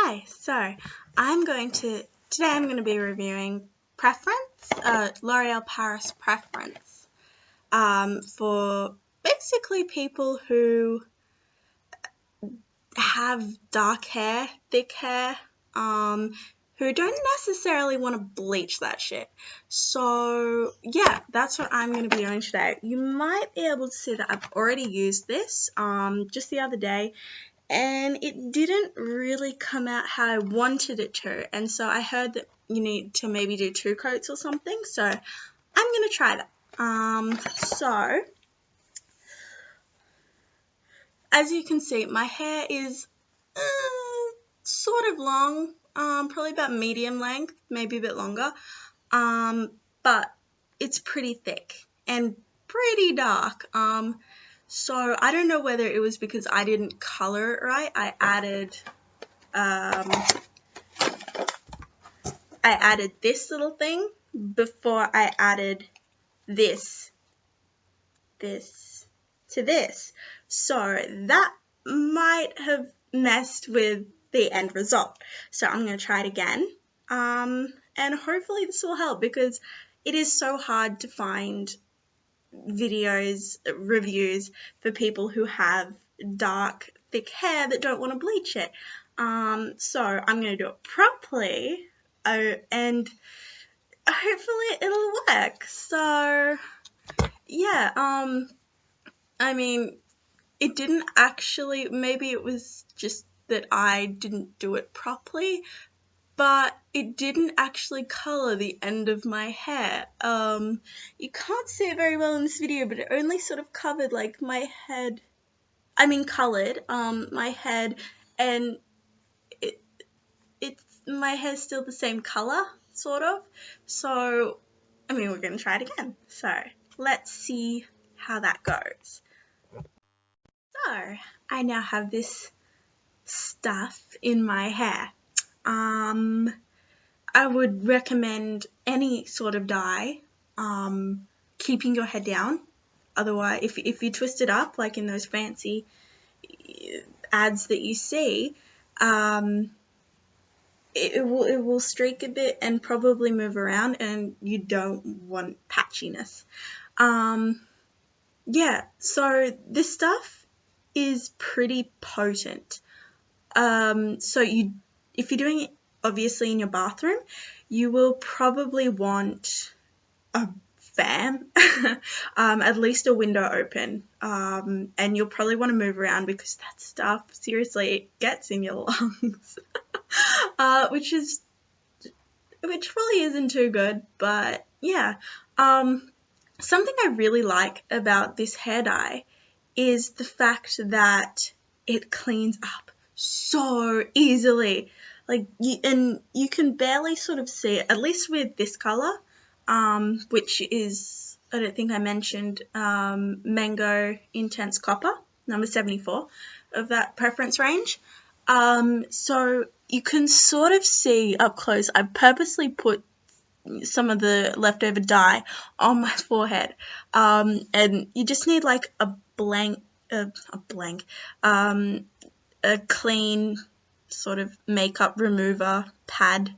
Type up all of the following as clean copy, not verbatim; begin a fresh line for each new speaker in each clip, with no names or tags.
Hi, so today I'm going to be reviewing L'Oreal Paris Preference, for basically people who have dark hair, thick hair, who don't necessarily want to bleach that shit. So yeah, that's what I'm going to be doing today. You might be able to see that I've already used this, just the other day, and it didn't really come out how I wanted it to, and so I heard that you need to maybe do 2 coats or something, so I'm going to try that. So, as you can see, my hair is sort of long, probably about medium length, maybe a bit longer, but it's pretty thick and pretty dark. So I don't know whether it was because I didn't color it right. I added this little thing before I added this to this. So that might have messed with the end result. So I'm going to try it again. And hopefully this will help, because it is so hard to find reviews for people who have dark, thick hair that don't want to bleach it. So I'm going to do it properly, and hopefully it'll work. So yeah, I mean, it didn't actually, maybe it was just that I didn't do it properly, but it didn't actually color the end of my hair. You can't see it very well in this video, but it only sort of covered like my head. Colored my head, and my hair's still the same color, sort of. So, we're gonna try it again. So, let's see how that goes. So, I now have this stuff in my hair. I would recommend any sort of dye, keeping your head down. Otherwise, if you twist it up, like in those fancy ads that you see, it will streak a bit and probably move around, and you don't want patchiness. Yeah, so this stuff is pretty potent. So if you're doing it obviously in your bathroom, you will probably want a fan, at least a window open, and you'll probably want to move around, because that stuff, seriously, it gets in your lungs, which really isn't too good, but yeah. Something I really like about this hair dye is the fact that it cleans up so easily. Like, you can barely sort of see it, at least with this color, which is, I don't think I mentioned, Mango Intense Copper, number 74 of that preference range. So you can sort of see up close. I purposely put some of the leftover dye on my forehead, and you just need like a clean sort of makeup remover pad,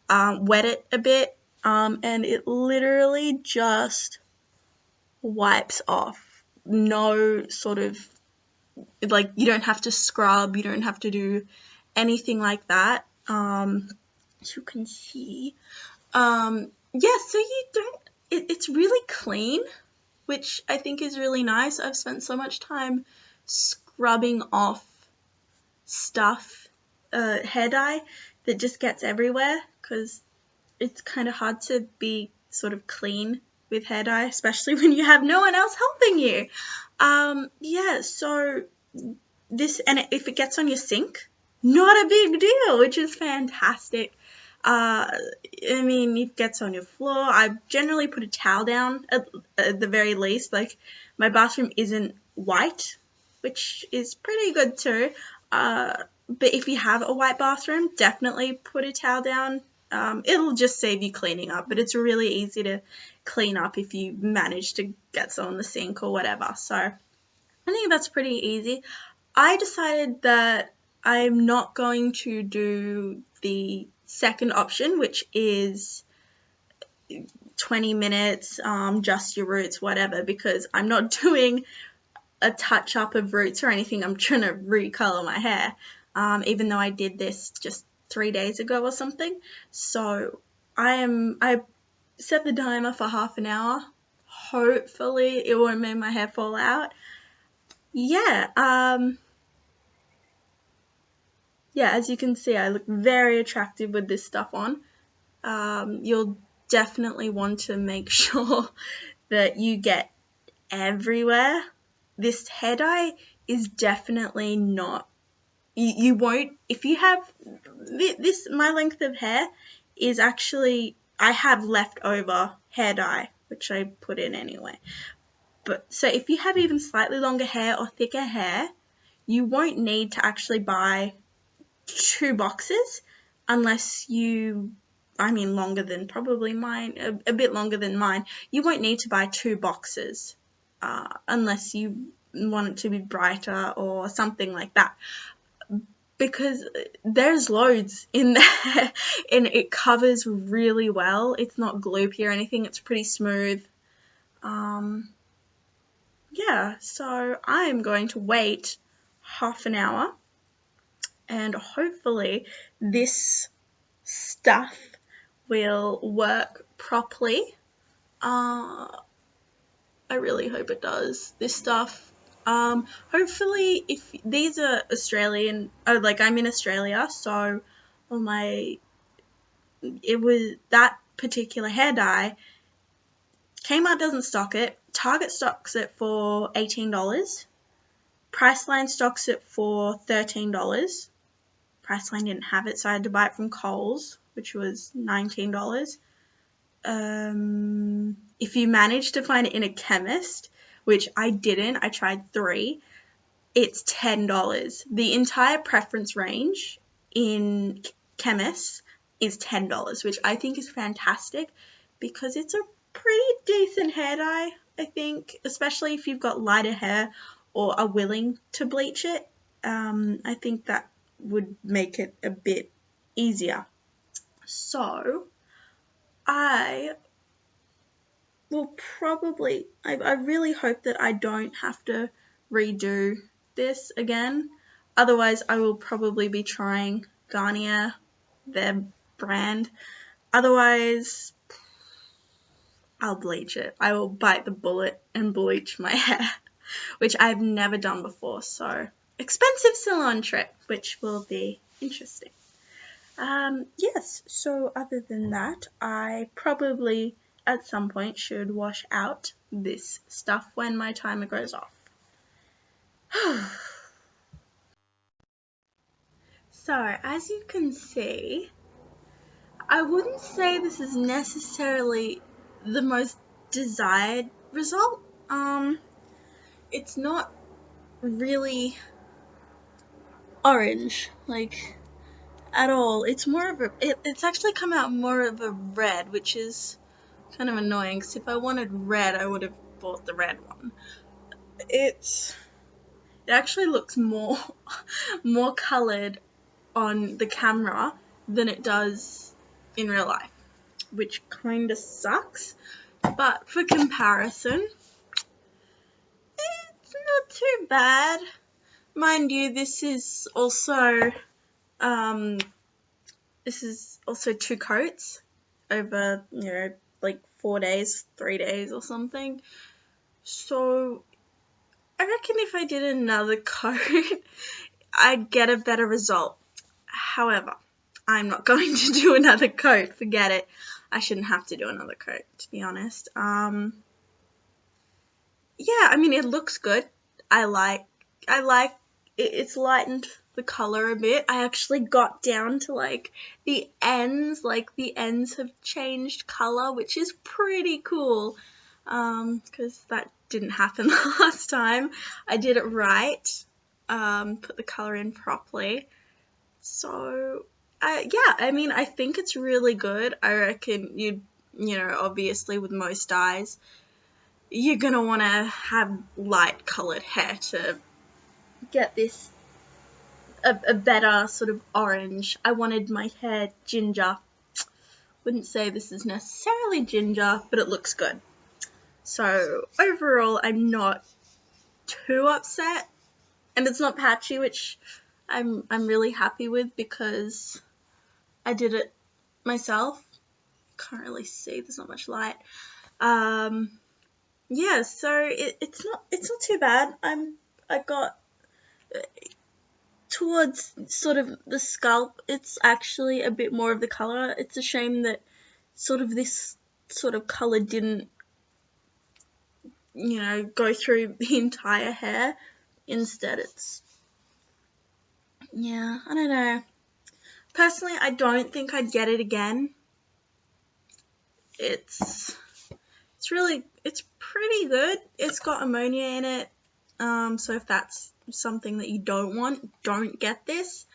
wet it a bit, and it literally just wipes off. No sort of, like, you don't have to scrub, you don't have to do anything like that. As you can see, yeah, so you don't, it's really clean, which I think is really nice. I've spent so much time scrubbing off stuff, hair dye that just gets everywhere, because it's kind of hard to be sort of clean with hair dye, especially when you have no one else helping you. Yeah, so this, and if it gets on your sink, not a big deal, which is fantastic. It gets on your floor. I generally put a towel down at the very least. Like, my bathroom isn't white, which is pretty good too. But if you have a white bathroom, definitely put a towel down. It'll just save you cleaning up, but it's really easy to clean up if you manage to get some on the sink or whatever. So I think that's pretty easy. I decided that I'm not going to do the second option, which is 20 minutes, just your roots, whatever, because I'm not doing a touch up of roots or anything. I'm trying to recolor my hair, even though I did this just 3 days ago or something. So I set the timer for half an hour. Hopefully it won't make my hair fall out. Yeah, as you can see, I look very attractive with this stuff on. You'll definitely want to make sure that you get everywhere. This hair dye is definitely not, you won't, if you have this, my length of hair is actually, I have leftover hair dye, which I put in anyway. But so if you have even slightly longer hair or thicker hair, you won't need to actually buy 2 boxes unless you, I mean longer than probably mine, a bit longer than mine. You won't need to buy 2 boxes unless you want it to be brighter or something like that, because there's loads in there and it covers really well. It's not gloopy or anything. It's pretty smooth. Yeah, so I'm going to wait half an hour and hopefully this stuff will work properly. I really hope it does. This stuff, hopefully, if these are Australian, like I'm in Australia, so it was that particular hair dye. Kmart doesn't stock it. Target stocks it for $18. Priceline stocks it for $13. Priceline didn't have it, so I had to buy it from Kohl's, which was $19. If you manage to find it in a chemist, which I didn't, I tried 3, it's $10. The entire preference range in chemists is $10, which I think is fantastic because it's a pretty decent hair dye, I think, especially if you've got lighter hair or are willing to bleach it. I think that would make it a bit easier. So I will probably, I really hope that I don't have to redo this again. Otherwise, I will probably be trying Garnier, their brand. Otherwise, I'll bleach it. I will bite the bullet and bleach my hair, which I've never done before. So, expensive salon trip, which will be interesting. Yes, so other than that, I probably at some point should wash out this stuff when my timer goes off. So, as you can see, I wouldn't say this is necessarily the most desired result. It's not really orange, like, at all. It's more of it's actually come out more of a red, which is kind of annoying, because if I wanted red, I would have bought the red one. It actually looks more coloured on the camera than it does in real life, which kind of sucks. But for comparison, it's not too bad. Mind you, this is also 2 coats over, like 4 days, 3 days or something. So I reckon if I did another coat, I'd get a better result. However, I'm not going to do another coat. Forget it. I shouldn't have to do another coat, to be honest. Yeah, I mean, it looks good. I like it's lightened the color a bit. I actually got down to like the ends have changed color, which is pretty cool, because that didn't happen last time. I did it right, put the color in properly. So, yeah, I mean, I think it's really good. I reckon obviously with most dyes, you're going to want to have light colored hair to get this a better sort of orange. I wanted my hair ginger. Wouldn't say this is necessarily ginger, but it looks good. So overall, I'm not too upset, and it's not patchy, which I'm really happy with because I did it myself. Can't really see, there's not much light. Yeah, so it's not too bad. I got towards sort of the scalp, it's actually a bit more of the color. It's a shame that sort of this sort of color didn't, go through the entire hair. Instead, it's, yeah, I don't know. Personally, I don't think I'd get it again. It's pretty good. It's got ammonia in it. So if that's something that you don't want, don't get this.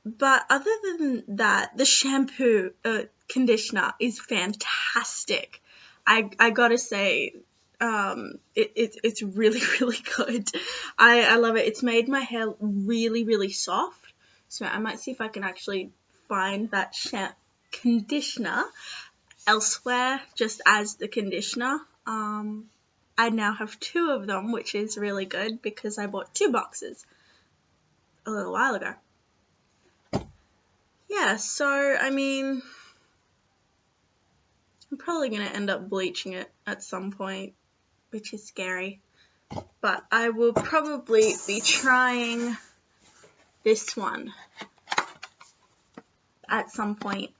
But other than that, the shampoo, conditioner is fantastic. I gotta say, it's really, really good. I love it. It's made my hair really, really soft. So I might see if I can actually find that conditioner elsewhere just as the conditioner. I now have 2 of them, which is really good because I bought 2 boxes a little while ago. Yeah, so I mean, I'm probably going to end up bleaching it at some point, which is scary. But I will probably be trying this one at some point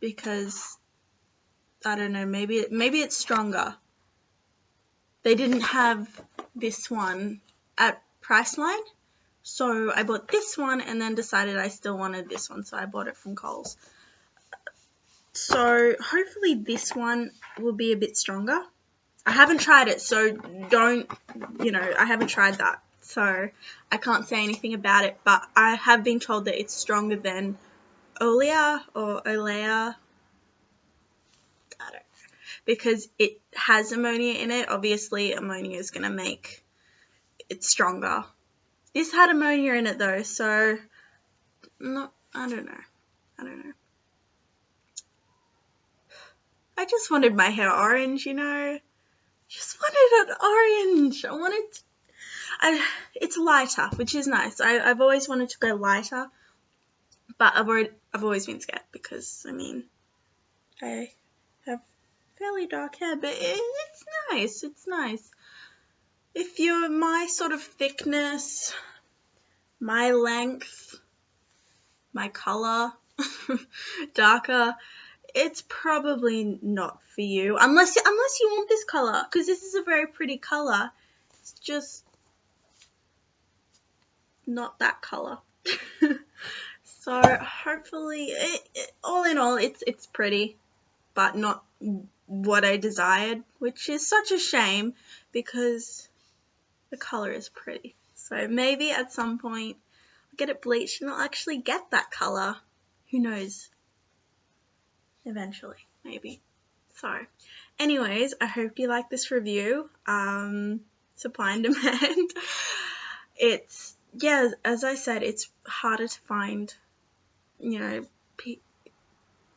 because, I don't know, maybe it's stronger. They didn't have this one at Priceline, so I bought this one and then decided I still wanted this one, so I bought it from Kohl's. So hopefully this one will be a bit stronger. I haven't tried it, so I haven't tried that, so I can't say anything about it, but I have been told that it's stronger than Olea or Olea. I don't know. Because it has ammonia in it. Obviously, ammonia is going to make it stronger. This had ammonia in it though, so I don't know. I just wanted my hair orange, Just wanted it orange. It's lighter, which is nice. I've always wanted to go lighter, but I've always been scared because, I have fairly dark hair, but it's nice. It's nice. If you're my sort of thickness, my length, my color, darker, it's probably not for you unless you want this color, because this is a very pretty color. It's just not that color. So hopefully, all in all, it's pretty, but not what I desired, which is such a shame because the color is pretty. So maybe at some point I'll get it bleached and I'll actually get that color. Who knows? Eventually, maybe. So, anyways, I hope you like this review. Supply and demand. As I said, it's harder to find,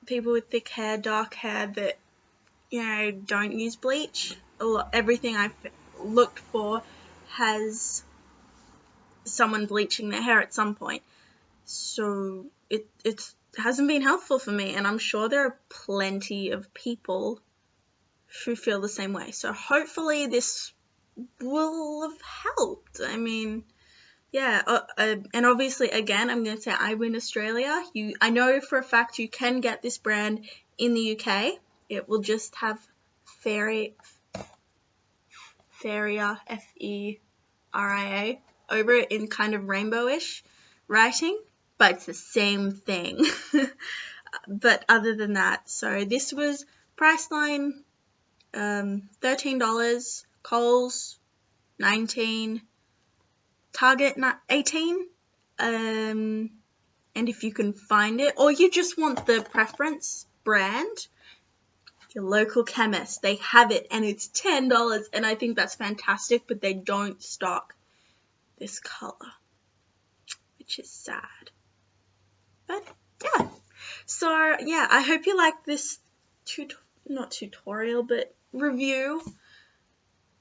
people with thick hair, dark hair that, don't use bleach. Everything I've looked for has someone bleaching their hair at some point. So it hasn't been helpful for me, and I'm sure there are plenty of people who feel the same way. So hopefully this will have helped. And obviously, again, I'm going to say I'm in Australia. I know for a fact you can get this brand in the UK. It will just have Feria, Feria, over it in kind of rainbowish writing, but it's the same thing. But other than that, so this was Priceline, $13, Kohl's, $19, Target, 18, and if you can find it, or you just want the preference brand, your local chemist, they have it, and it's $10, and I think that's fantastic, but they don't stock this color, which is sad. But yeah, so yeah, I hope you like this not tutorial, but review.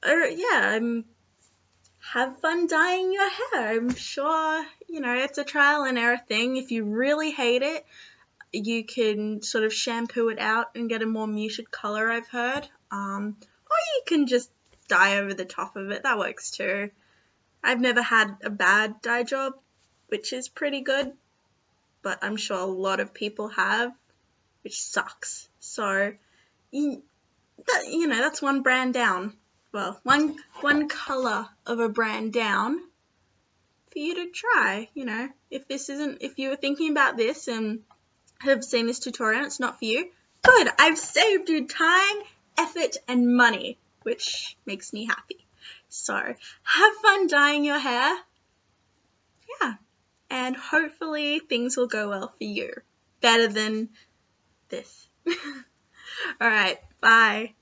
Or yeah, have fun dyeing your hair. I'm sure, it's a trial and error thing. If you really hate it, you can sort of shampoo it out and get a more muted color, I've heard. Or you can just dye over the top of it. That works too. I've never had a bad dye job, which is pretty good, but I'm sure a lot of people have, which sucks. So, that's one brand down. Well, one color of a brand down for you to try. If you were thinking about this and have seen this tutorial, it's not for you. Good, I've saved you time, effort, and money, which makes me happy. So, have fun dyeing your hair. Yeah, and hopefully things will go well for you. Better than this. All right, bye.